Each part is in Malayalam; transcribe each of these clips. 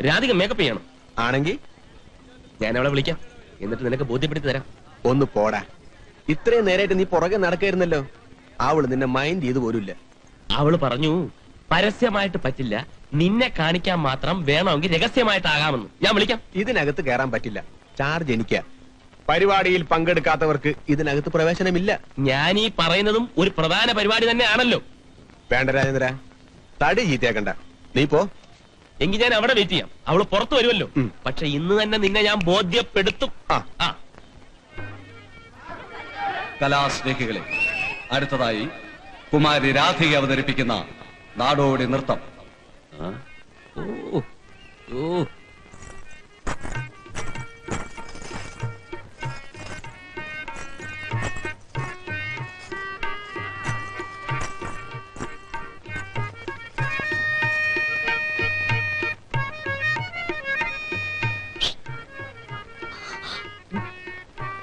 രാധിക മേക്കപ്പ് ചെയ്യണം ആണെങ്കിൽ ഞാൻ അവളെ വിളിക്കാം, എന്നിട്ട് നിനക്ക് ബോധ്യപ്പെടുത്തി തരാം. ഒന്ന് പോടാ, ഇത്രയും നേരമായിട്ട് നീ പുറകെ നടക്കായിരുന്നല്ലോ. അവള് നിന്നെ മൈൻഡ് ചെയ്ത് പോലുമില്ല. അവള് പറഞ്ഞു പരസ്യമായിട്ട് പറ്റില്ല, നിന്നെ കാണിക്കാൻ മാത്രം വേണമെങ്കിൽ രഹസ്യമായിട്ടാകാമെന്ന്. ഞാൻ വിളിക്കാം. ഇതിനകത്ത് കയറാൻ പറ്റില്ല, ചാർജ് എനിക്കാ. പരിപാടിയിൽ പങ്കെടുക്കാത്തവർക്ക് ഇതിനകത്ത് പ്രവേശനമില്ല. ഞാൻ ഈ പറയുന്നതും ഒരു പ്രധാന പരിപാടി തന്നെയാണല്ലോ. വേണ്ട രാജേന്ദ്ര, തടി ചീത്തയാക്കണ്ട, നീ പോ. എങ്കിൽ ഞാൻ അവിടെ വെയിറ്റ് ചെയ്യാം, അവള് പുറത്തു വരുമല്ലോ. പക്ഷെ ഇന്ന് തന്നെ നിന്നെ ഞാൻ ബോധ്യപ്പെടുത്തും. കലാസ്നേഹികളെ, അടുത്തതായി കുമാരി രാധിക അവതരിപ്പിക്കുന്ന നാടോടി നൃത്തം.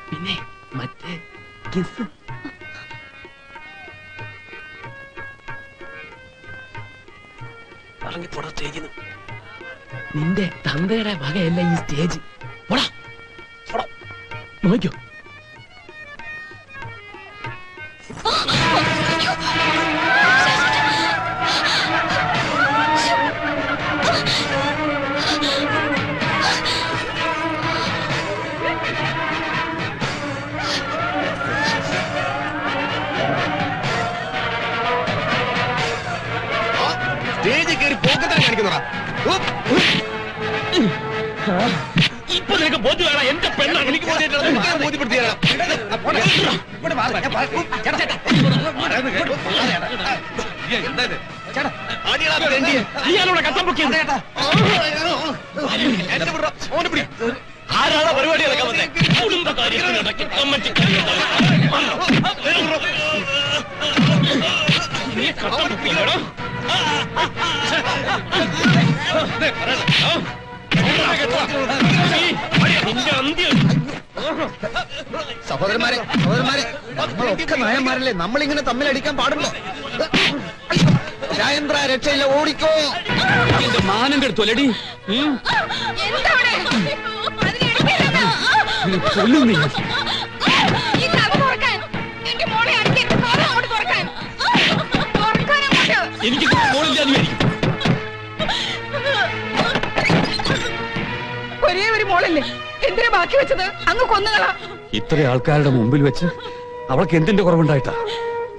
പിന്നെ മറ്റേ കിസ് നിന്റെ തന്തയുടെ വകയല്ല ഈ സ്റ്റേജ്. നോക്കോ, സ്റ്റേജിൽ കയറി പോക്കത്തിനെ കാണിക്കുന്നതാ. ഇപ്പൊ നിനക്ക് ബോധ്യമാണ് എന്റെ പെണ്ണാണ്. എനിക്ക് ആരാണ് പരിപാടി നടക്കാൻ വന്നേ? കുടുംബകാര്യത്തിനിടയ്ക്ക് കമ്മിറ്റി സഹോദരന്മാരെ, നമ്മളൊക്കെ നായന്മാരല്ലേ, നമ്മളിങ്ങനെ തമ്മിലടിക്കാൻ പാടുണ്ടോ? രാജേന്ദ്ര രക്ഷയില്ല, ഓടിക്കോ. എന്റെ മാനം കെടുത്തോലടി. എനിക്ക് മോളില്ലാതായിരിക്കും. ഒരേ ഒരു മോളല്ലേ, എന്തിനാ ബാക്കി വെച്ചത്? അങ്ങ് കൊന്നുകളാ. ഇത്ര ആൾക്കാരുടെ മുമ്പിൽ വെച്ച് അവൾക്ക് എന്തിന്റെ കുറവുണ്ടായിട്ടാ?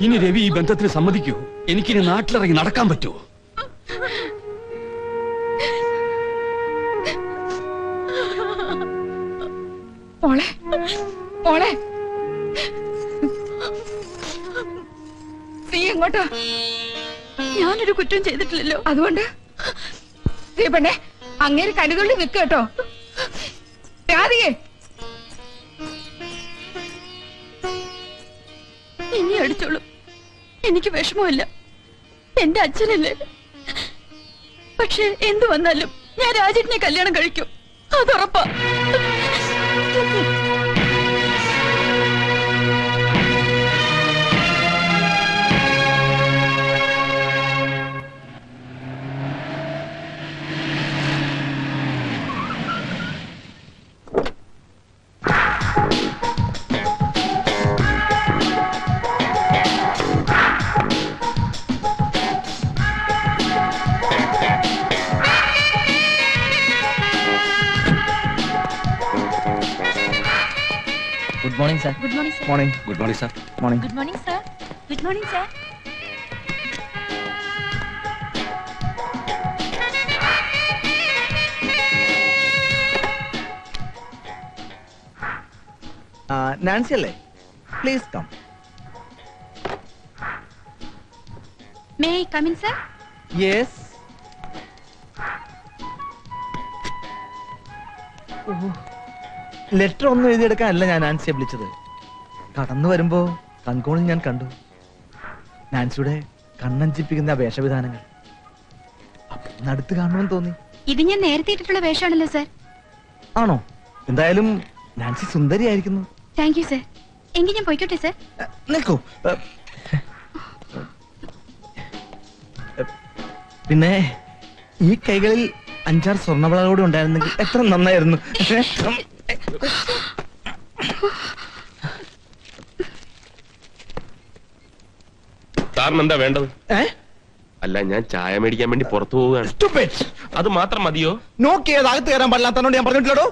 ഇനി രവി ഈ ബന്ധത്തിന് സമ്മതിക്കൂ? എനിക്കിനി നാട്ടിലിറങ്ങി നടക്കാൻ പറ്റുമോ? മോളെ, മോളെ, നീ എങ്ങോട്ടാ? ഞാനൊരു കുറ്റം ചെയ്തിട്ടില്ലല്ലോ. അതുകൊണ്ട് പെണ്ണെ, അങ്ങേര് കരുതുള്ളി നിൽക്ക് കേട്ടോ. രാധികേ, ഇനി അടിച്ചോളൂ, എനിക്ക് വിഷമമില്ല. എന്റെ അച്ഛനല്ലേ. പക്ഷെ എന്തു വന്നാലും ഞാൻ രാജേട്ടിനെ കല്യാണം കഴിക്കും, അതുറപ്പാ. Good morning, sir. Good morning, sir. Morning. Good morning sir. Morning. Good morning, sir. Good morning, sir. Nancy അല്ലേ? Please come. May I come in, sir? Yes. Letter ഒന്നും എഴുതിയെടുക്കാനല്ല ഞാൻ നാൻസിയെ വിളിച്ചത്. കടന്നു വരുമ്പോ കൺകോണിൽ ഞാൻ കണ്ടു നാൻസിയുടെ കണ്ണഞ്ചിപ്പിക്കുന്ന വേഷവിധാനങ്ങൾ. അപ്പൊ അടുത്ത് കാണണമെന്ന് തോന്നി. ഇത് ഞാൻ നേരത്തെ ഇട്ടിട്ടുള്ള വേഷമാണല്ലോ, സർ. ആണോ? എന്തായാലും നാൻസി സുന്ദരിയായിരിക്കുന്നു. Thank you, sir. എങ്കിൽ ഞാൻ പോയിക്കോട്ടെ, സർ. നിൽക്കൂ. പിന്നെ ഈ കൈകളിൽ 5-6 സ്വർണ്ണവളകൂടെ ഉണ്ടായിരുന്നെങ്കിൽ എത്ര നന്നായിരുന്നു. സാറിന് എന്താ വേണ്ടത്? അല്ല, ഞാൻ ചായ മേടിക്കാൻ വേണ്ടി പുറത്തു പോവുകയാണ്. അത് മാത്രം മതിയോ? നോക്കിയത് അകത്ത് കയറാൻ പാടില്ലാത്തതുകൊണ്ട് ഞാൻ പറഞ്ഞിട്ടില്ലടോ.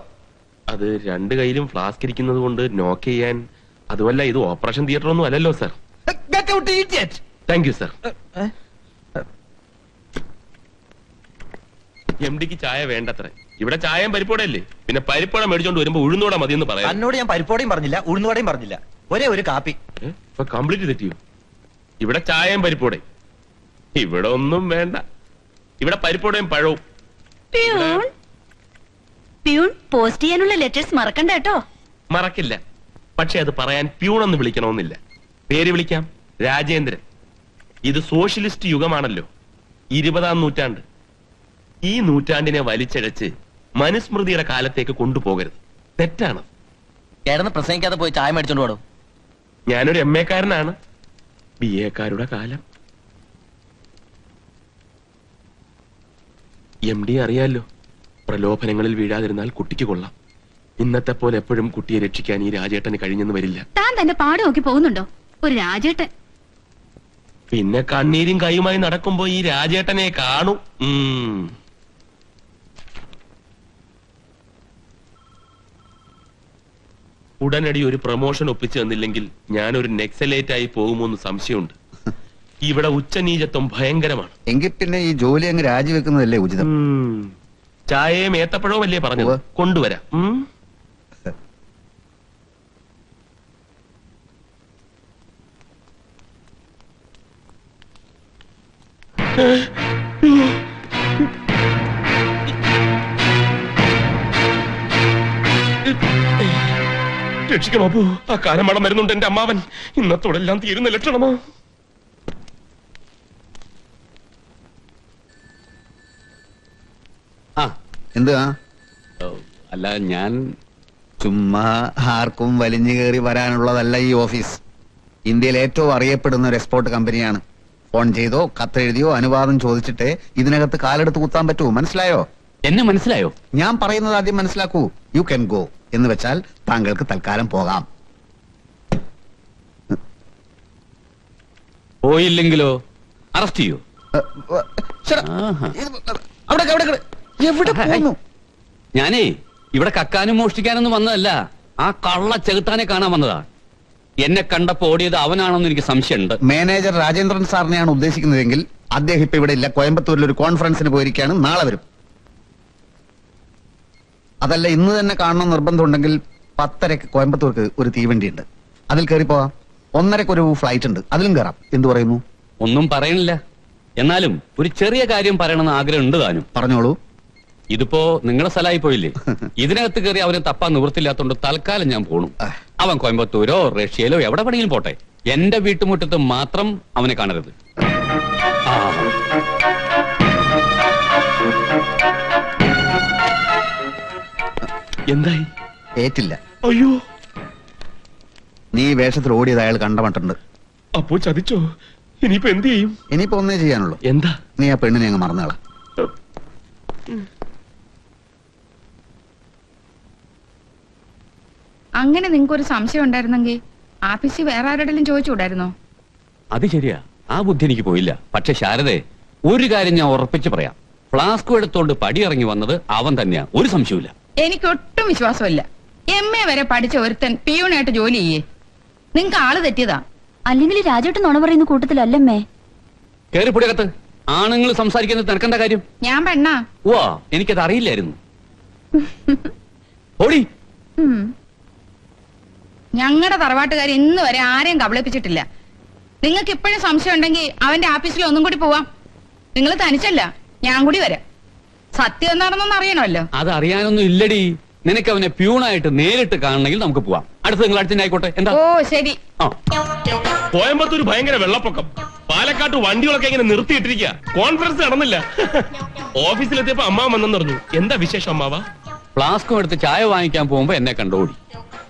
അത് 2 കൈയിലും ഫ്ലാസ്ക് ഇരിക്കുന്നത് കൊണ്ട് നോക്ക് ചെയ്യാൻ. അതുമല്ല, ഇത് ഓപ്പറേഷൻ തിയേറ്റർ ഒന്നും അല്ലല്ലോ സാർ. Thank you sir. MD-ക്ക് ചായ വേണ്ടത്ര. ഇവിടെ ചായയും പരിപ്പോടല്ലേ? പിന്നെ പരിപ്പോട മേടിച്ചോണ്ട് വരുമ്പോ ഉഴുന്നോടെ മതിയെന്ന് പറയാം. എന്നോട് ഞാൻ പരിപ്പോടയും പറഞ്ഞില്ല, ഉഴുന്നുവടയും പറഞ്ഞില്ല. ഒരേ ഒരു കാപ്പി. ഇപ്പൊ കംപ്ലീറ്റ് തെറ്റിയോ? ഇവിടെ ചായയും പരിപ്പോടെ. ഇവിടെ ഒന്നും വേണ്ട. ഇവിടെ പരിപ്പോടയും പഴവും. പ്യൂൺ പോസ്റ്റ് ചെയ്യാനുള്ള ലെറ്റേഴ്സ് മറക്കണ്ട കേട്ടോ. മറക്കില്ല. പക്ഷെ അത് പറയാൻ പ്യൂണെന്ന് വിളിക്കണമെന്നില്ല. പേര് വിളിക്കാം, രാജേന്ദ്രൻ. ഇത് സോഷ്യലിസ്റ്റ് യുഗമാണല്ലോ, 20-ാം നൂറ്റാണ്ട്. ഈ നൂറ്റാണ്ടിനെ വലിച്ചഴച്ച് മനുസ്മൃതിയുടെ കാലത്തേക്ക് കൊണ്ടുപോകരുത്. തെറ്റാണ്. കിടന്ന് പ്രസംഗിക്കാതെ പോയി ചായ മേടിച്ചോണ്ട് പോടും. ഞാനൊരു MA കാരനാണ്. BA കാരുടെ കാലം. MD അറിയാലോ, പ്രലോഭനങ്ങളിൽ വീഴാതിരുന്നാൽ കുട്ടിക്ക് കൊള്ളാം. ഇന്നത്തെ പോലെ എപ്പോഴും കുട്ടിയെ രക്ഷിക്കാൻ ഈ രാജേട്ടന് കഴിഞ്ഞെന്ന് വരില്ല. താൻ തന്നെ പാട് നോക്കി പോകുന്നുണ്ടോ? ഒരു രാജേട്ടൻ. പിന്നെ കണ്ണീരും കൈയുമായി നടക്കുമ്പോ ഈ രാജേട്ടനെ കാണും. ഉടനടി ഒരു പ്രൊമോഷൻ ഒപ്പിച്ചു തന്നില്ലെങ്കിൽ ഞാനൊരു നെക്സലേറ്റ് ആയി പോകുമോന്ന് സംശയമുണ്ട്. ഇവിടെ ഉച്ചനീചത്വം ഭയങ്കരമാണ്. എങ്കിൽ പിന്നെ ഈ ജോലി അങ്ങ് രാജിവെക്കുന്നതല്ലേ ഉചിതം. ചായയും ഏത്തപ്പഴവും അല്ലേ പറഞ്ഞത്? കൊണ്ടുവരാം. രക്ഷിക്കണോ അപ്പോ? ആ കാലമടം വരുന്നുണ്ട് എന്റെ അമ്മാവൻ. ഇന്നത്തോടെല്ലാം തീരുന്ന ലക്ഷണമോ? എന്തുവാ? അല്ല, ഞാൻ ചുമ്മാ ആർക്കും വലിഞ്ഞു കയറി വരാനുള്ളതല്ല ഈ ഓഫീസ്. ഇന്ത്യയിൽ ഏറ്റവും അറിയപ്പെടുന്ന ഒരു എക്സ്പോർട്ട് കമ്പനിയാണ്. ഫോൺ ചെയ്തോ കത്തെഴുതിയോ അനുവാദം ചോദിച്ചിട്ടേ ഇതിനകത്ത് കാലെടുത്ത് കുത്താൻ പറ്റൂ. മനസ്സിലായോ? എന്നെ മനസ്സിലായോ? ഞാൻ പറയുന്നത് ആദ്യം മനസ്സിലാക്കൂ. യു ക്യാൻ ഗോ എന്ന് വെച്ചാൽ താങ്കൾക്ക് തൽക്കാലം പോകാം. പോയില്ലെങ്കിലോ അറസ്റ്റ് ചെയ്യൂ. എവിടെ പോകുന്നു? ഞാനേ ഇവിടെ കക്കാനും മോഷ്ടിക്കാനൊന്നും വന്നതല്ല. ആ കള്ള ചെകുത്താനെ കാണാൻ വന്നതാ. എന്നെ കണ്ടപ്പോ ഓടിയത് അവനാണെന്ന് എനിക്ക് സംശയമുണ്ട്. മാനേജർ രാജേന്ദ്രൻ സാറിനെയാണ് ഉദ്ദേശിക്കുന്നതെങ്കിൽ അദ്ദേഹം ഇപ്പൊ ഇവിടെ ഇല്ല. കോയമ്പത്തൂരിൽ ഒരു കോൺഫറൻസിന് പോയിരിക്കുകയാണ്. നാളെ വരും. അതല്ല, ഇന്ന് തന്നെ കാണണം നിർബന്ധമുണ്ടെങ്കിൽ 10:30 കോയമ്പത്തൂർക്ക് ഒരു തീവണ്ടി ഉണ്ട്. അതിൽ കയറി പോവാം. 1:30 ഒരു ഫ്ലൈറ്റ് ഉണ്ട്, അതിലും കയറാം. എന്തു പറയുന്നു? ഒന്നും പറയണില്ല. എന്നാലും ഒരു ചെറിയ കാര്യം പറയണമെന്ന് ആഗ്രഹം ഉണ്ട് താനും. പറഞ്ഞോളൂ. ഇതിപ്പോ നിങ്ങളെ സ്ഥലമായി പോയില്ലേ? ഇതിനകത്ത് കയറി അവന് തപ്പാൻ നിവൃത്തില്ലാത്തോണ്ട് തൽക്കാലം ഞാൻ പോണു. അവൻ കോയമ്പത്തൂരോ റഷ്യയിലോ എവിടെ പണിയും പോട്ടെ. എന്റെ വീട്ടുമുറ്റത്ത് മാത്രം അവനെ കാണരുത്. എന്തായി? ഏറ്റില്ല. അയ്യോ, നീ വേഷത്തിൽ ഓടിയത് അയാൾ കണ്ടമട്ടുണ്ട്. അപ്പോ ചതിച്ചോ? ഇനിയിപ്പോ എന്ത് ചെയ്യും? ഇനിയിപ്പോ ഒന്നേ ചെയ്യാനുള്ളൂ. എന്താ? നീ ആ പെണ്ണിനെ അങ്ങ് മറന്നേളാം. അങ്ങനെ നിങ്ങൾക്കൊരു സംശയം ഉണ്ടായിരുന്നെങ്കിൽ ആഫീസിൽ വേറെ ആരോടെങ്കിലും ചോദിച്ചുകൂടായിരുന്നോ? അത് ശരിയാ, ആ ബുദ്ധി എനിക്ക് പോയില്ല. പക്ഷെ ശാരദേ, ഒരു കാര്യം ഞാൻ ഉറപ്പിച്ച് പറയാം. ഫ്ലാസ്ക് എടുത്തോണ്ട് പടിയിറങ്ങി വന്നത് അവൻ തന്നെയാ, ഒരു സംശയമില്ല. എനിക്കൊട്ടും വിശ്വാസമില്ല. MA വരെ പഠിച്ച ഒരുത്തൻ പിയൂണായിട്ട് ജോലി ചെയ്യേ. നിങ്ങക്ക് ആള് തെറ്റിയതാ. അല്ലെങ്കിൽ രാജേട്ടൻ നുണ പറയുന്ന കൂട്ടത്തിലല്ലമ്മേ. കേറിപ്പൊടിയകത്ത്. ആണുങ്ങൾ സംസാരിക്കുന്നത് തിരക്കേണ്ട കാര്യം. ഞാൻ പെണ്ണാ. വാ, എനിക്കത് അറിയില്ലായിരുന്നു. ഓടി. ഞങ്ങളുടെ തറവാട്ടുകാർ ഇന്ന് വരെ ആരെയും കബളിപ്പിച്ചിട്ടില്ല. നിങ്ങൾക്ക് ഇപ്പോഴും സംശയം ഉണ്ടെങ്കിൽ അവന്റെ ആഫീസിൽ ഒന്നും കൂടി പോവാം. നിങ്ങൾ തനിച്ചല്ല, ഞാൻ കൂടി വരാം. സത്യം എന്താണെന്നൊന്നും അറിയണമല്ലോ. അത് അറിയാനൊന്നും ഇല്ലടി. നിനക്ക് അവനെ പ്യൂണായിട്ട് നേരിട്ട് കാണണമെങ്കിൽ നമുക്ക് പോവാം. അടുത്ത തിങ്കളാഴ്ച ആയിക്കോട്ടെ. എന്താ? ഓ ശരി. കോയമ്പത്തൂർ ഭയങ്കര വെള്ളപ്പൊക്കം. പാലക്കാട്ട് വണ്ടികളൊക്കെ ഇങ്ങനെ നിർത്തിയിട്ടിരിക്കുക. കോൺഫറൻസ് നടന്നില്ല. ഓഫീസിലെത്തിയപ്പോ അമ്മാവൻ വന്നെന്ന് പറഞ്ഞു. എന്താ വിശേഷം അമ്മാവ? ഫ്ലാസ്കും എടുത്ത് ചായ വാങ്ങിക്കാൻ പോകുമ്പോ എന്നെ കണ്ടോടി.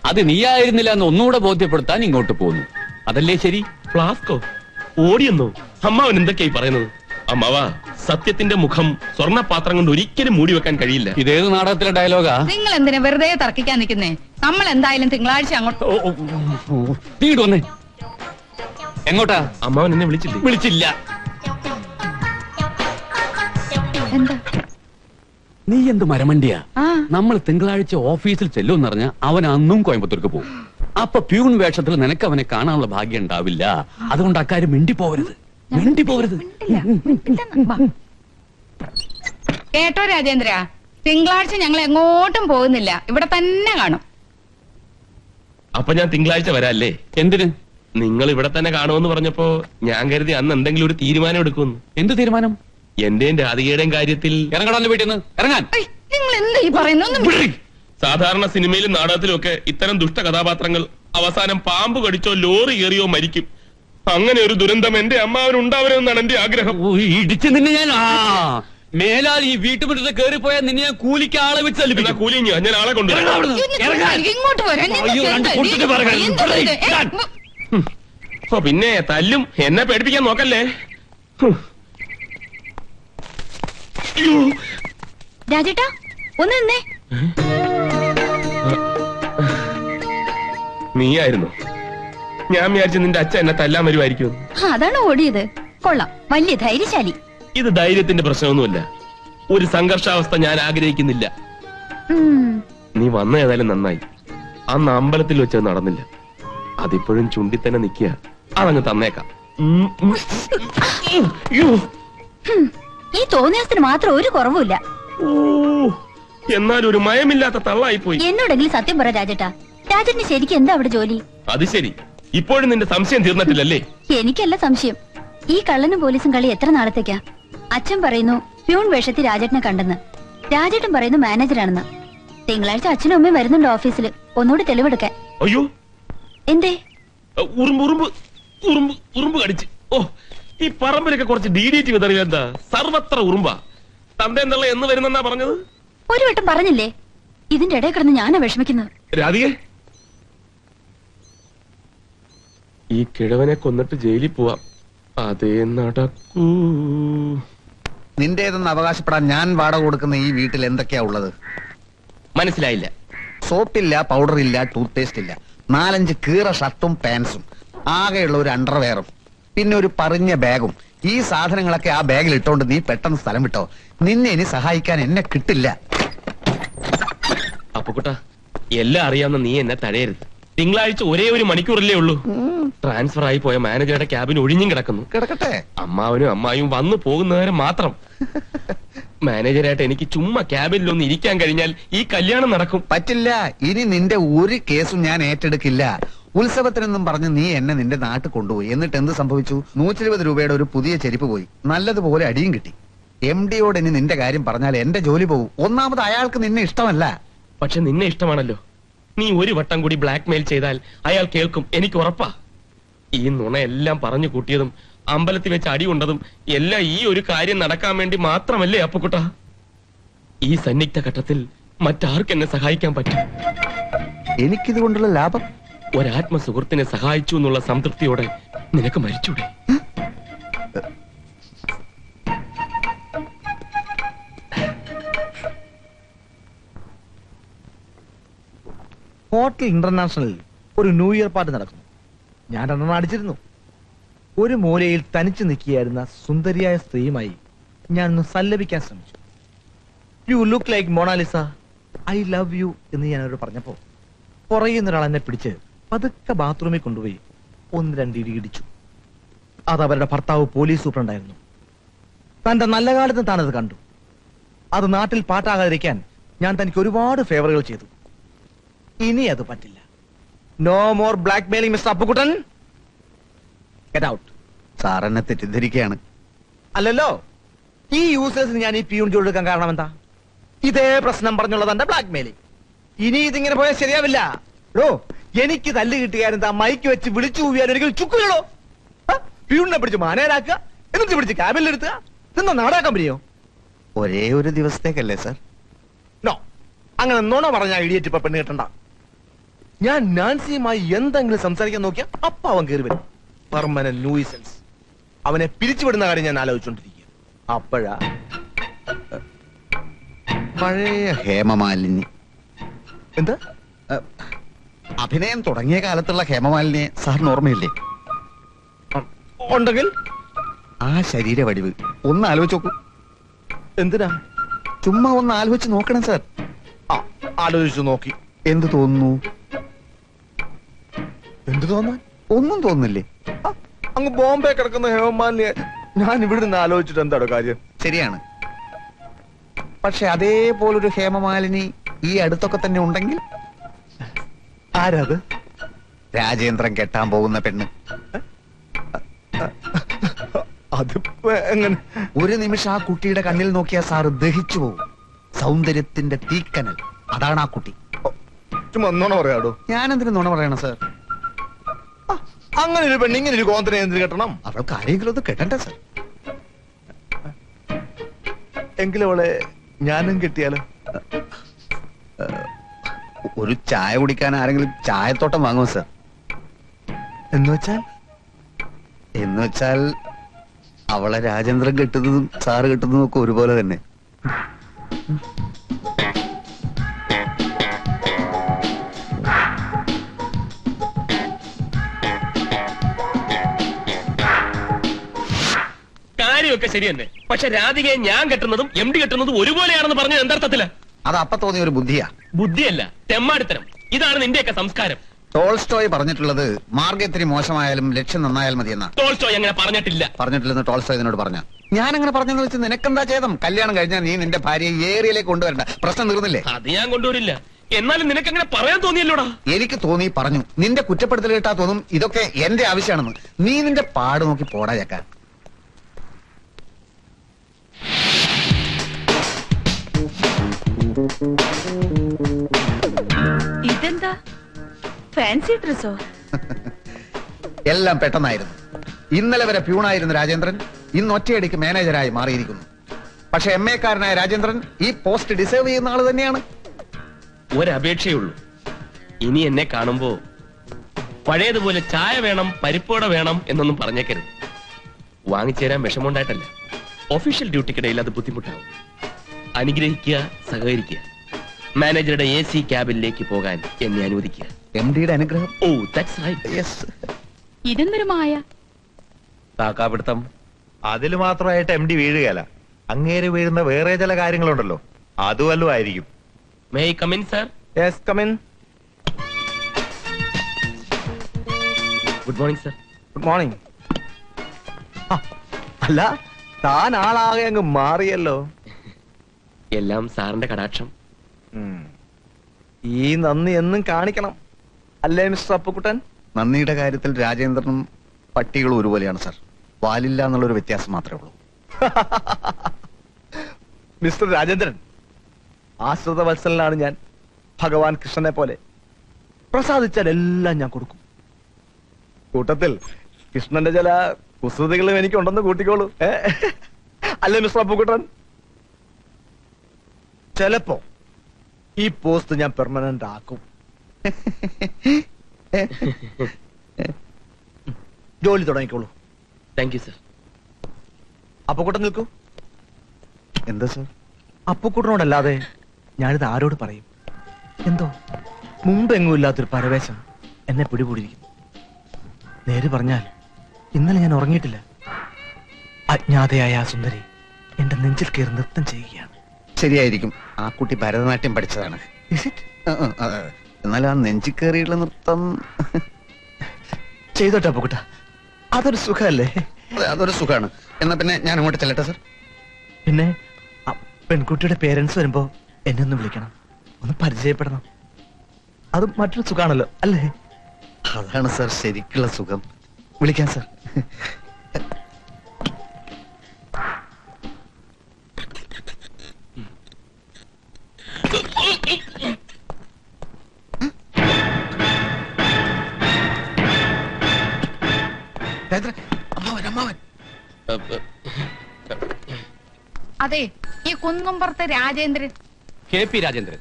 അത് നീയായിരുന്നില്ല എന്ന് ഒന്നുകൂടെ ബോധ്യപ്പെടുത്താൻ ഇങ്ങോട്ട് പോന്നു. അതല്ലേ ശരി? ഫ്ലാസ്കോ? ഓടിയെന്നോ? അമ്മാവൻ എന്തൊക്കെയായി പറയുന്നത്? അമ്മാവ, സത്യത്തിന്റെ മുഖം സ്വർണ്ണപാത്രം കൊണ്ട് ഒരിക്കലും മൂടി വെക്കാൻ കഴിയില്ല. ഇതേത് നാടകത്തിലെ ഡയലോഗാ? നിങ്ങൾ എന്തിനാ വെറുതെ തർക്കിക്കാൻ നിൽക്കുന്നേ? നമ്മൾ എന്തായാലും തിങ്കളാഴ്ച അങ്ങോട്ട്. തീട് വന്നേ. എങ്ങോട്ടാ? അമ്മാവൻ എന്നെ വിളിച്ചില്ലേ? വിളിച്ചില്ല. എന്താ? നീ എന്ത് മരമണ്ടിയാ? ആ നമ്മൾ തിങ്കളാഴ്ച ഓഫീസിൽ ചെല്ലുമെന്ന് പറഞ്ഞ അവൻ അന്നും കോയമ്പത്തൂർക്ക് പോകും. അപ്പൊ പ്യൂൺ വേഷത്തിൽ നിനക്ക് അവനെ കാണാനുള്ള ഭാഗ്യം ഉണ്ടാവില്ല. അതുകൊണ്ട് അക്കാര്യം മിണ്ടിപ്പോവരുത്. കേട്ടോ രാജേന്ദ്ര, തിങ്കളാഴ്ച ഞങ്ങൾ എങ്ങോട്ടും പോകുന്നില്ല, ഇവിടെ തന്നെ കാണും. അപ്പൊ ഞാൻ തിങ്കളാഴ്ച വരാല്ലേ? എന്തിന്? നിങ്ങൾ ഇവിടെ തന്നെ കാണുമെന്ന് പറഞ്ഞപ്പോ ഞാൻ കരുതി അന്ന് എന്തെങ്കിലും ഒരു തീരുമാനം എടുക്കുമെന്ന്. എന്ത് തീരുമാനം? എന്റെയും രാധികയുടെയും കാര്യത്തിൽ. ഇറങ്ങടാ വീട്ടിൽ നിന്ന്, ഇറങ്ങാൻ. നിങ്ങൾ എന്താ ഈ പറയുന്ന? സാധാരണ സിനിമയിലും നാടകത്തിലും ഒക്കെ ഇത്തരം ദുഷ്ട കഥാപാത്രങ്ങൾ അവസാനം പാമ്പ് കടിച്ചോ ലോറി കയറിയോ മരിക്കും. അങ്ങനെ ഒരു ദുരന്തം എന്റെ അമ്മാവന് ഉണ്ടാവരുമെന്നാണ് എന്റെ ആഗ്രഹം. ഇടിച്ചു നിന്നെ ഞാൻ. മേലാൽ ഈ വീട്ടുമുറ്റത്ത് കയറിപ്പോയാൽ നിന്നെ ഞാൻ കൂലിക്ക് ആളെ വെച്ച് തല്ലിപ്പിക്കാം. കൂലിഞ്ഞ ഞാൻ ആളെ കൊണ്ടുവരാം. ഇങ്ങോട്ട് വരാൻ പിന്നെ തല്ലും. എന്നെ പേടിപ്പിക്കാൻ നോക്കല്ലേ. രാജേട്ടാ ഒന്ന് നിന്നേ. നീയായിരുന്നു. ഞാൻ വിചാരിച്ചു നിന്റെ അച്ഛൻ എന്നെ തല്ലാൻ വരുമായിരിക്കും. അതാണ് ഓടിയത്. കൊള്ളാം, വലിയ ധൈര്യശാലി. ഇത് ധൈര്യത്തിന്റെ പ്രശ്നമൊന്നുമല്ല. ഒരു സംഘർഷാവസ്ഥ ഞാൻ ആഗ്രഹിക്കുന്നില്ല. നീ വന്ന ഏതായാലും നന്നായി. അന്ന് അമ്പലത്തിൽ വെച്ചത് നടന്നില്ല. അതിപ്പോഴും ചുണ്ടി തന്നെ നിൽക്കുക. അതങ്ങ് തന്നേക്കാം. ഈ തോന്നിയത്തിന് മാത്രം ഒരു കുറവുമില്ല. എന്നാൽ ഒരു മയമില്ലാത്ത തള്ളായി പോയി. എന്നോടെങ്കിലും സത്യം പറ രാജേട്ടാ, രാജേട്ടിന് ശരിക്കും എന്താ അവിടെ ജോലി? അത് ശരി, ഇപ്പോഴും നിന്റെ സംശയം തീർന്നിട്ടില്ലല്ലേ? എനിക്കല്ല സംശയം. ഈ കള്ളനും പോലീസും കളി എത്ര നാളത്തേക്കാ? അച്ഛൻ പറയുന്നു പ്യൂൺ വേഷത്തിൽ രാജേട്ടനെ കണ്ടെന്ന്. രാജേട്ടൻ പറയുന്നു മാനേജറാണെന്ന്. തിങ്കളാഴ്ച അച്ഛനും അമ്മയും വരുന്നുണ്ട് ഓഫീസിൽ, ഒന്നുകൂടി തെളിവെടുക്കാൻ. അയ്യോ, എന്തേ? ഉറുമ്പ് കടിച്ച്. ഓ, ഈ പറമ്പിലൊക്കെ കുറച്ച് DDT വിതറിയ എന്താ? സർവത്ര ഉറുമ്പാ. തന്റെ എന്നുള്ള എന്ന് വരുന്നെന്നാ പറഞ്ഞത്? ഒരു വട്ടം പറഞ്ഞില്ലേ? ഇതിന്റെ ഇടയിൽ കിടന്ന് ഞാനാ വിഷമിക്കുന്നത്. രാധികേ, ഈ കിഴവനെ കൊന്നിട്ട് ജയിലിൽ പോവാം. അതേ നടക്കൂ. നിന്റേതെന്ന് അവകാശപ്പെടാൻ ഞാൻ വാടക കൊടുക്കുന്ന ഈ വീട്ടിൽ എന്തൊക്കെയാ ഉള്ളത്? മനസ്സിലായില്ല. സോപ്പില്ല, പൗഡർ ഇല്ല, ടൂത്ത് പേസ്റ്റ് ഇല്ല, 4-5 കീറ ഷർട്ടും പാൻസും, ആകെയുള്ള ഒരു അണ്ടർവെയറും, പിന്നെ ഒരു പറഞ്ഞ ബാഗും. ഈ സാധനങ്ങളൊക്കെ ആ ബാഗിൽ ഇട്ടോണ്ട് നീ പെട്ടെന്ന് സ്ഥലം വിട്ടോ. നിന്നെ ഇനി സഹായിക്കാൻ എന്നെ കിട്ടില്ല. അപ്പുക്കുട്ട, എല്ലാം അറിയാവുന്ന നീ എന്നെ തടയരുത്. തിങ്കളാഴ്ച ഒരേ ഒരു മണിക്കൂറല്ലേ ഉള്ളൂ. ട്രാൻസ്ഫർ ആയി പോയ മാനേജറുടെ ക്യാബിൻ ഒഴിഞ്ഞും കിടക്കുന്നു. കിടക്കട്ടെ. അമ്മാവനും അമ്മായും വന്നു പോകുന്നവരെ മാത്രം. മാനേജരായിട്ട് എനിക്ക് ചുമ്മാ ക്യാബിനിലൊന്ന് ഇരിക്കാൻ കഴിഞ്ഞാൽ ഈ കല്യാണം നടക്കും. പറ്റില്ല. ഇനി നിന്റെ ഒരു കേസും ഞാൻ ഏറ്റെടുക്കില്ല. ഉത്സവത്തിനെന്നും പറഞ്ഞ് നീ എന്നെ നിന്റെ നാട്ടിൽ കൊണ്ടുപോയി. എന്നിട്ട് എന്ത് സംഭവിച്ചു? 120 രൂപയുടെ ഒരു പുതിയ ചെരുപ്പ് പോയി. നല്ലതുപോലെ അടിയും കിട്ടി. MD-യോട് ഇനി നിന്റെ കാര്യം പറഞ്ഞാൽ എന്റെ ജോലി പോകും. ഒന്നാമത് അയാൾക്ക് നിന്നെ ഇഷ്ടമല്ല. പക്ഷെ നിന്നെ ഇഷ്ടമാണല്ലോ. നീ ഒരു വട്ടം കൂടി ബ്ലാക്ക് മെയിൽ ചെയ്താൽ അയാൾ കേൾക്കും, എനിക്ക് ഉറപ്പാ. ഈ നുണയെല്ലാം പറഞ്ഞു കൂട്ടിയതും അമ്പലത്തിൽ വെച്ച് അടി കൊണ്ടതും എല്ലാം ഈ ഒരു കാര്യം നടക്കാൻ വേണ്ടി മാത്രമല്ലേ അപ്പുക്കുട്ട? ഈ സന്നിഗ്ധ ഘട്ടത്തിൽ മറ്റാർക്ക് എന്നെ സഹായിക്കാൻ പറ്റും? എനിക്കിതുകൊണ്ടുള്ള ലാഭം? ഒരാത്മ സുഹൃത്തിനെ സഹായിച്ചു എന്നുള്ള സംതൃപ്തിയോടെ നിനക്ക് മരിച്ചൂടെ? ഹോട്ടൽ ഇന്റർനാഷണലിൽ ഒരു ന്യൂ ഇയർ പാർട്ടി നടക്കുന്നു. ഞാൻ 2 അടിച്ചിരുന്നു. ഒരു മൂലയിൽ തനിച്ചു നിൽക്കുകയായിരുന്ന സുന്ദരിയായ സ്ത്രീയുമായി ഞാനൊന്ന് സല്ലപിക്കാൻ ശ്രമിച്ചു. You look like Mona Lisa, I love you എന്ന് ഞാൻ അവരോട് പറഞ്ഞപ്പോ പുറയുന്ന ഒരാൾ എന്നെ പിടിച്ച് പതുക്കെ ബാത്റൂമിൽ കൊണ്ടുപോയി 1-2 ഇടി ഇടിച്ചു. അത് അവരുടെ ഭർത്താവ് പോലീസ് സൂപ്രണ്ടായിരുന്നു. തന്റെ നല്ല കാലത്ത് താനത് കണ്ടു. അത് നാട്ടിൽ പാട്ടാകാതിരിക്കാൻ ഞാൻ തനിക്ക് ഒരുപാട് ഫേവറുകൾ ചെയ്തു. ഇനി അത് പറ്റില്ല. No more blackmailing mister Appukuttan. Get out. Sir എന്നെ തെറ്റിദ്ധരിക്കുകയാണ്. അല്ലല്ലോ, ഈ യൂസേഴ്സിന് ഞാൻ ഈ പിയൂൺ ജോലി എടുക്കാൻ കാരണം എന്താ? ഇതേ പ്രശ്നം പറഞ്ഞുള്ളത് എന്റെ ബ്ലാക്ക് മെയിലിംഗ്. ഇനി ഇതിങ്ങനെ പോയാൽ ശരിയാവില്ല. എനിക്ക് തല്ല് കിട്ടുകാരെന്താ മൈക്ക് വെച്ച് വിളിച്ചു പോയാൽ ഒരിക്കൽ ചുക്കുകളോ? പിയൂണിനെ പിടിച്ച് മാനേരാക്കുക, എന്നിട്ട് പിടിച്ച് ക്യാബിനിലെടുത്തുക. ഇതെന്താ നാടക കമ്പനിയോ? ഒരേ ഒരു ദിവസത്തേക്കല്ലേ സാർ? നോ, അങ്ങനെ നുണ പറഞ്ഞാൽ ഇടിയേറ്റ് ഇപ്പൊ പെണ്ണ് കിട്ടണ്ട. ഞാൻ നാൻസിയുമായി എന്തെങ്കിലും സംസാരിക്കാൻ നോക്കിയാ അപ്പ അവൻ കയറി വരും. Permanent nuisance. അവനെ പിരിച്ചുവിടുന്ന കാര്യം ഞാൻ ആലോചിച്ചോണ്ടിരിക്കുക. അപ്പോഴാ പഴയ ഹേമമാലിനി. എന്താ? അഭിനയം തുടങ്ങിയ കാലത്തുള്ള ഹേമമാലിനിയെ സാറിന് ഓർമ്മയില്ലേ? ഉണ്ടെങ്കിൽ ആ ശരീര വടിവ് ഒന്ന് ആലോചിച്ച് നോക്കൂ. എന്തിനാ? ചുമ്മാ ഒന്ന് ആലോചിച്ച് നോക്കണം സാർ. ആലോചിച്ചു നോക്കി. എന്ത് തോന്നുന്നു? എന്ത് തോന്നാൻ? ഒന്നും തോന്നുന്നില്ലേ? അങ്ങ് ബോംബെ കിടക്കുന്ന ഹേമമാലിനിയെ ഞാൻ ഇവിടെ നിന്ന് ആലോചിച്ചിട്ട് എന്താണോ കാര്യം? ശരിയാണ്. പക്ഷെ അതേപോലൊരു ഹേമമാലിനി ഈ അടുത്തൊക്കെ തന്നെ ഉണ്ടെങ്കിൽ? ആരത്? രാജേന്ദ്രൻ കെട്ടാൻ പോകുന്ന പെണ്ണ്. അതിപ്പോ എങ്ങനെ? ഒരു നിമിഷം ആ കുട്ടിയുടെ കണ്ണിൽ നോക്കിയാൽ സാറ് ദഹിച്ചു പോകും. സൗന്ദര്യത്തിന്റെ തീക്കനൽ, അതാണ് ആ കുട്ടി. ചുമ്മാ നുണ പറയാടോ. ഞാനെന്തിനു നുണ പറയണം സാർ? അങ്ങനെ ഒരു പെണ്ണ് ഇങ്ങനെ ഒരു കോന്തനെ എന്തിനു കെട്ടണം? അവൾക്ക് ആരെങ്കിലും ഒന്ന് കെട്ടണ്ടേ സാർ? എങ്കിലും അവളെ ഞാനും കെട്ടിയാലോ? ഒരു ചായ കുടിക്കാൻ ആരെങ്കിലും ചായത്തോട്ടം വാങ്ങുമോ സാർ? എന്ന് വെച്ചാൽ അവളെ രാജേന്ദ്രൻ കെട്ടുന്നതും സാറ് കെട്ടുന്നതും ഒക്കെ ഒരുപോലെ തന്നെ. കാര്യമൊക്കെ ശരി തന്നെ. പക്ഷെ രാധികയെ ഞാൻ കെട്ടുന്നതും MD കെട്ടുന്നതും ഒരുപോലെയാണെന്ന് പറഞ്ഞത് എന്തർത്ഥത്തില്? അത് അപ്പ തോന്നിയ ഒരു ബുദ്ധിയാ. ബുദ്ധിയല്ല, തെമ്മാടിത്തരം. ഇതാണ് നിന്റെയൊക്കെ സംസ്കാരം. ടോൾസ്റ്റോയ് പറഞ്ഞിട്ടുള്ളത് മാർഗം ഇത്തിരി മോശമായാലും ലക്ഷ്യം നന്നായാൽ മതിയെന്നാ. ടോൾസ്റ്റോയ് അങ്ങനെ പറഞ്ഞിട്ടില്ല. പറഞ്ഞിട്ടില്ലെന്ന് ടോൾസ്റ്റോയ് എന്നോട് പറഞ്ഞ. ഞാൻ അങ്ങനെ പറഞ്ഞെന്ന് വെച്ച് നിനക്കെന്താ ഛേദം? കല്യാണം കഴിഞ്ഞാൽ നീ നിന്റെ ഭാര്യയെ ഏരിയയിലേക്ക് കൊണ്ടുവരണ്ട. പ്രശ്നം തീർന്നില്ലേ? അത് ഞാൻ കൊണ്ടുവരില്ല. എന്നാലും നിനക്ക് അങ്ങനെ പറയാൻ തോന്നിയല്ലോടാ. എനിക്ക് തോന്നി, പറഞ്ഞു. നിന്റെ കുറ്റപ്പെടുത്തൽ കേട്ടാ തോന്നും ഇതൊക്കെ എന്റെ ആവശ്യമാണെന്ന്. നീ നിന്റെ പാട് നോക്കി പോടാ ചക്ക. ഇതെന്താ ഫാൻസി ഡ്രസ്സോ? എല്ലാം പെട്ടെന്നായിരുന്നു. ഇന്നലെ വരെ പ്യൂണായിരുന്ന രാജേന്ദ്രൻ ഇന്ന് ഒറ്റയടിക്ക് മാനേജരായി മാറിയിരിക്കുന്നു. പക്ഷെ MA കാരനായ രാജേന്ദ്രൻ ഈ പോസ്റ്റ് ഡിസേർവ് ചെയ്യുന്ന ആള് തന്നെയാണ്. ഒരപേക്ഷയുള്ളൂ. ഇനി എന്നെ കാണുമ്പോ പഴയതുപോലെ ചായ വേണം, പരിപ്പോട വേണം എന്നൊന്നും പറഞ്ഞേക്കരുത്. വാങ്ങിച്ചേരാൻ വിഷമമുണ്ടായിട്ടല്ല. ഒഫീഷ്യൽ ഡ്യൂട്ടിക്കിടയിൽ അത് ബുദ്ധിമുട്ടാവും. അനുഗ്രഹിക്കുക, സഹകരിക്കുക. മാനേജറുടെ AC ക്യാബിനിലേക്ക് പോകാൻ എന്നെ അനുവദിക്കുക. MD-യുടെ അനുഗ്രഹം. ഓ, ദാറ്റ്സ് റൈറ്റ്. യെസ്. ഇതെന്തൊരു മായ. കാക്കാപിടുത്തം. അതിൽ മാത്രമായിട്ട് MD വീഴുകയല്ല, അങ്ങേര് വീഴുന്ന വേറെ ചില കാര്യങ്ങളുണ്ടല്ലോ, അതുവല്ലോ ആയിരിക്കും. May I come in sir? Yes, come in. Good morning sir. Good morning. അല്ല, താൻ ആളാകെ അങ്ങ് മാറിയല്ലോ. എല്ലാം സാറിന്റെ കടാക്ഷം. ഈ നന്ദി എന്നും കാണിക്കണം അല്ലേ മിസ്റ്റർ അപ്പുക്കുട്ടൻ? നന്ദിയുടെ കാര്യത്തിൽ രാജേന്ദ്രനും പട്ടികളും ഒരുപോലെയാണ് സാർ. വാലില്ല എന്നുള്ളൊരു വ്യത്യാസം മാത്രമേ ഉള്ളൂ. മിസ്റ്റർ രാജേന്ദ്രൻ, ആശ്രിത വത്സലനാണ് ഞാൻ. ഭഗവാൻ കൃഷ്ണനെ പോലെ പ്രസാദിച്ചാൽ എല്ലാം ഞാൻ കൊടുക്കും. കൂട്ടത്തിൽ കൃഷ്ണന്റെ ചില കുസൃതികളും എനിക്കുണ്ടെന്ന് കൂട്ടിക്കോളൂ. അല്ലേ മിസ്റ്റർ അപ്പുക്കുട്ടൻ? ചിലപ്പോ ഈ പോസ്റ്റ് ഞാൻ പെർമനന്റ് ആക്കും. ജോലി തുടങ്ങിക്കോളൂ. Thank you sir. അപ്പുക്കുട്ടൻ നിൽക്കൂ. എന്താ സാർ? അപ്പുക്കുട്ടനോടല്ലാതെ ഞാനിത് ആരോട് പറയും? എന്തോ മുമ്പെങ്ങും ഇല്ലാത്തൊരു പരവേശം എന്നെ പിടികൂടിയിരിക്കുന്നു. നേര് പറഞ്ഞാൽ ഇന്നലെ ഞാൻ ഉറങ്ങിയിട്ടില്ല. അജ്ഞാതയായ ആ സുന്ദരി എന്റെ നെഞ്ചിൽ കയറി നൃത്തം ചെയ്യുകയാണ്. ശരിയായിരിക്കും, ആ കുട്ടി ഭരതനാട്യം പഠിച്ചതാണ്. എന്നാൽ ആ നെഞ്ചി കയറിയുള്ള നൃത്തം ചെയ്തോട്ടെ അപ്പുക്കുട്ട, അതൊരു സുഖമല്ലേ? അതൊരു സുഖമാണ്. എന്നാ പിന്നെ ഞാൻ അങ്ങോട്ട് ചെല്ലട്ടെ സാർ? പിന്നെ പെൺകുട്ടിയുടെ പേരൻസ് വരുമ്പോ എന്നെ ഒന്ന് വിളിക്കണം, ഒന്ന് പരിചയപ്പെടണം. അത് മറ്റൊരു സുഖാണല്ലോ അല്ലേ? അതാണ് സാർ ശരിക്കുള്ള സുഖം. വിളിക്കാം സാർ. അതെ, ഈ കുന്നുംപുറത്തെ രാജേന്ദ്രൻ. KP രാജേന്ദ്രൻ.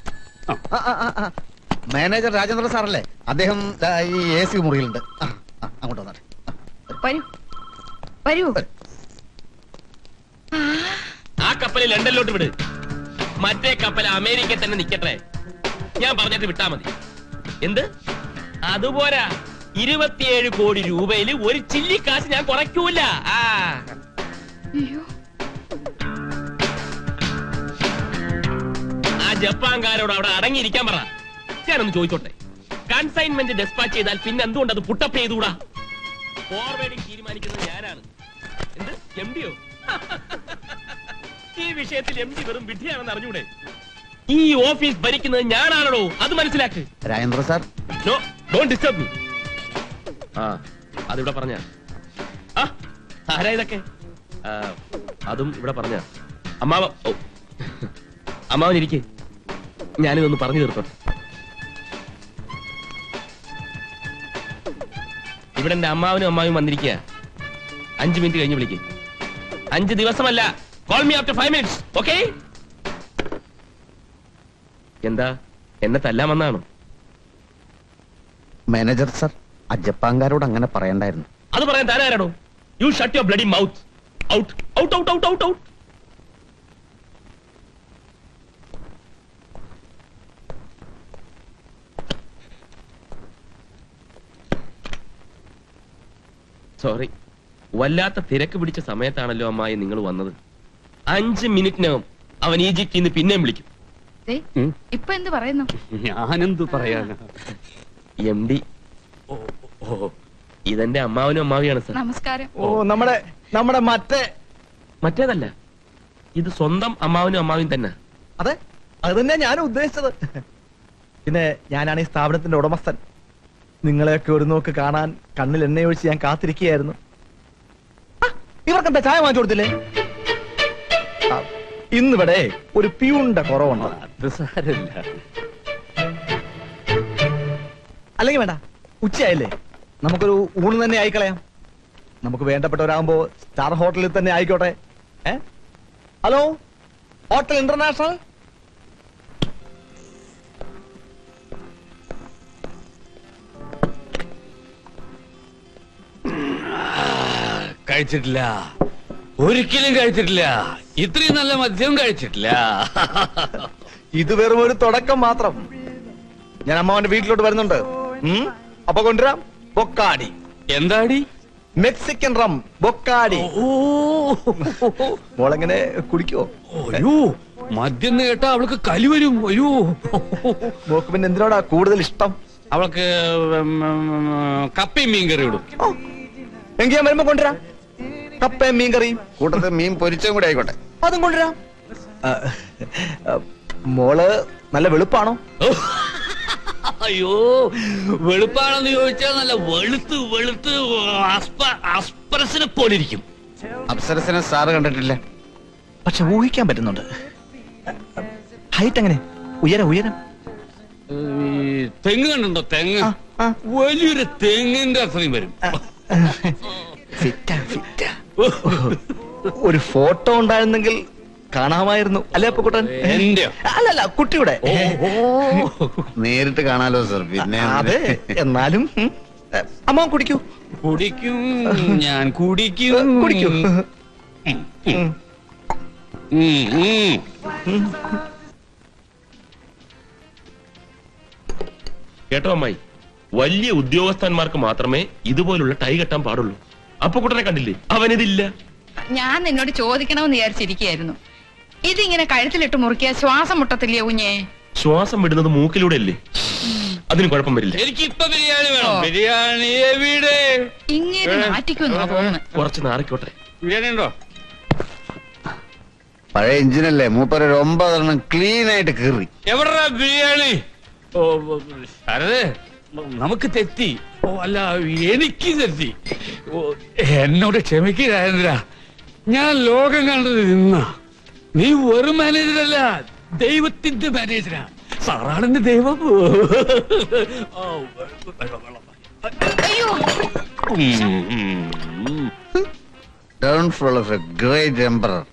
മാനേജർ രാജേന്ദ്ര സാറല്ലേ? അദ്ദേഹം ഈ AC മുറിയിലുണ്ട്. അങ്ങോട്ട് വന്നാട്ടെ. വരൂ വരൂ. ആ കപ്പലിൽ ലണ്ടനിലോട്ട് വിട്. മറ്റേ കപ്പൽ അമേരിക്കയിൽ തന്നെ നിക്കട്ടെ. ഞാൻ പറഞ്ഞിട്ട് വിട്ടാ മതി. എന്ത്? അതുപോരാ, 27 കോടി രൂപയിൽ ഒരു ചില്ലി കാശ് ഞാൻ കുറയ്ക്കൂല. ആ ജപ്പാൻകാരോട് അവിടെ അടങ്ങിയിരിക്കാൻ പറ. ഞാനൊന്ന് ചോദിച്ചോട്ടെ, കൺസൈൻമെന്റ് ഡെസ്പാച്ച് ചെയ്താൽ പിന്നെ എന്തുകൊണ്ട് അത് പുട്ടപ്പ് ചെയ്തുകൂടാ? ഫോർവേഡിംഗ് തീരുമാനിക്കുന്നത് ഞാനാണ്. എന്ത്? MD-യോ? ഈ വിഷയത്തിൽ MD വെറും വിഡ്ഢിയാണെന്ന് അറിഞ്ഞൂടെ? ഈ ഓഫീസ് ഭരിക്കുന്നത് ഞാനാണോ? അത് മനസ്സിലാക്ക്. Rajendra sir, no, don't disturb me. അതിവിടെ പറഞ്ഞ ആരാ ഇതൊക്കെ? അതും ഇവിടെ പറഞ്ഞ അമ്മാവ. അമ്മാവനിരിക്കെ, ഞാനിതൊന്ന് പറഞ്ഞു തീർത്തോട്ടെ. ഇവിടെ എന്റെ അമ്മാവനും അമ്മാവും വന്നിരിക്കുക. 5 മിനിറ്റ് കഴിഞ്ഞ് വിളിക്കും. 5 ദിവസമല്ല, call me after 5 minutes. Okay? എന്താ, എന്നെ തല്ലാൻ വന്നാണോ? മാനേജർ സാർ, ആ ജപ്പാൻകാരോട് അങ്ങനെ പറയണ്ടായിരുന്നു. അത് പറയാൻ താനാരാണോ? You shut your bloody mouth. Out out out out out out. Sorry, വല്ലാത്ത തിരക്ക് പിടിച്ച സമയത്താണല്ലോ അമ്മായി നിങ്ങൾ വന്നത്. 5 മിനിറ്റിനകം അവൻ ഈജിപ്തിൽ നിന്ന് പിന്നെയും വിളിക്കും. ഇപ്പൊ എന്ത് പറയുന്നു? ഞാനെന്തു പറയാനാ? MD. ഇതെന്റെ അമ്മാവനും അമ്മാവിയാണ് സർ. നമസ്കാരം. ഓ, നമ്മുടെ മറ്റേതല്ല, ഇത് സ്വന്തം അമ്മാവനും അമ്മാവിയും തന്നെ. അതെ, അത് തന്നെ ഞാനും ഉദ്ദേശിച്ചത്. പിന്നെ ഞാനാണ് ഈ സ്ഥാപനത്തിന്റെ ഉടമസ്ഥൻ. നിങ്ങളെയൊക്കെ ഒരു നോക്ക് കാണാൻ കണ്ണിൽ എണ്ണയൊഴിച്ച് ഞാൻ കാത്തിരിക്കുകയായിരുന്നു. ഇവർക്കെന്താ ചായ വാങ്ങിച്ചു കൊടുത്തില്ലേ? ഇന്നിവിടെ ഒരു പ്യൂണിന്റെ കുറവുണ്ട്. അത് സാരമില്ല. അല്ലെങ്കിൽ വേണ്ട, ഉച്ചയായില്ലേ, നമുക്കൊരു ഊണ് തന്നെ ആയിക്കളയാം. നമുക്ക് വേണ്ടപ്പെട്ടവരാകുമ്പോ സ്റ്റാർ ഹോട്ടലിൽ തന്നെ ആയിക്കോട്ടെ. Hello, hotel international. കഴിച്ചിട്ടില്ല, ഒരിക്കലും കഴിച്ചിട്ടില്ല. ഇത്രയും നല്ല മദ്യം കഴിച്ചിട്ടില്ല. ഇത് വെറും ഒരു തുടക്കം മാത്രം. ഞാൻ അമ്മാവന്റെ വീട്ടിലോട്ട് വരുന്നുണ്ട്. അപ്പൊ കൊണ്ടുവരാം ബൊക്കാടി. എന്താടി? Mexican rum Bacardi. മോളെങ്ങനെ കുടിക്കോ? അയ്യോ, മദ്യം കേട്ടാ അവൾക്ക് കലി വരും. അയ്യോ, മോക്ക് പിന്നെ എന്തിനോടാ കൂടുതൽ ഇഷ്ടം? അവൾക്ക് കപ്പയും മീൻകറി ഇടും. എങ്കിൽ ഞാൻ വരുമ്പോ കൊണ്ടുവരാം. കപ്പയും മീൻകറിയും കൂട്ടത്തിൽ മീൻ പൊരിച്ചും കൂടെ ആയിക്കോട്ടെ. അതും കൊണ്ടുവരാം. മോള് നല്ല വെളുപ്പാണോ? അയ്യോ, വെളുപ്പാണെന്ന് ചോദിച്ചാൽ നല്ല വെളുത്ത് വെളുത്ത് അസ്പരസിനെ പോലിരിക്കും. അപ്സരസിനെ സാറ് കണ്ടിട്ടില്ല, പക്ഷെ ഊഹിക്കാൻ പറ്റുന്നുണ്ട്. ഹൈറ്റ് എങ്ങനെ? ഉയരം? തെങ്ങ് കണ്ടുണ്ടോ? തെങ്ങ് വലിയൊരു തെങ്ങിന്റെ അത്രയും വരും. ഒരു ഫോട്ടോ ഉണ്ടായിരുന്നെങ്കിൽ കാണാമായിരുന്നു. അല്ലേ അപ്പുക്കുട്ടൻ? എന്റെയോ? അല്ലല്ല, കുട്ടിയുടെ. നേരിട്ട് കാണാലോ സർ. പിന്നെ അതെ, എന്നാലും അമ്മ കുടിക്കൂ. കുടിക്കും, ഞാൻ കുടിക്കും. കുടിക്കൂ. കേട്ടോ അമ്മായി, വലിയ ഉദ്യോഗസ്ഥന്മാർക്ക് മാത്രമേ ഇതുപോലുള്ള ടൈ കെട്ടാൻ പാടുള്ളൂ. അപ്പുക്കുട്ടനെ കണ്ടില്ലേ? അവനിതില്ല. ഞാൻ നിന്നോട് ചോദിക്കണമെന്ന് വിചാരിച്ചിരിക്കുകയായിരുന്നു. ഇതിങ്ങനെ കഴുത്തിലിട്ട് മുറുക്കിയ ശ്വാസം മുട്ടത്തില്ലേ കുഞ്ഞേ? ശ്വാസം വിടുന്നത് മൂക്കിലൂടെ അല്ലേ? അതിന് കുഴപ്പം വരില്ല. എനിക്ക് ഇപ്പൊ ബിരിയാണി വേണം. ബിരിയാണി എവിടെ? ഇങ്ങനെ മാറ്റിക്കുന്നാ തോന്നുന്നു. കുറച്ച് നാറിക്കോട്ടെ. ബിരിയാണി ഉണ്ടോ? പഴയ എഞ്ചിനല്ലേ, മൂപ്പര് 9 ക്ലീൻ ആയിട്ട് കീറി. എവിടാ ബിരിയാണി? ഓ ശരത്, നമുക്ക് തെറ്റി. ഓ അല്ല, എനിക്ക് തെറ്റി. എന്നോട് ക്ഷമിക്കുക രാജേന്ദ്ര. ഞാൻ ലോകം കണ്ടത് നിന്ന. നീ വെറും മാനേജറല്ല, ദൈവത്തിന്റെ മാനേജരാ. സാറാണെന്റെ ദൈവം. Downfall of a great emperor.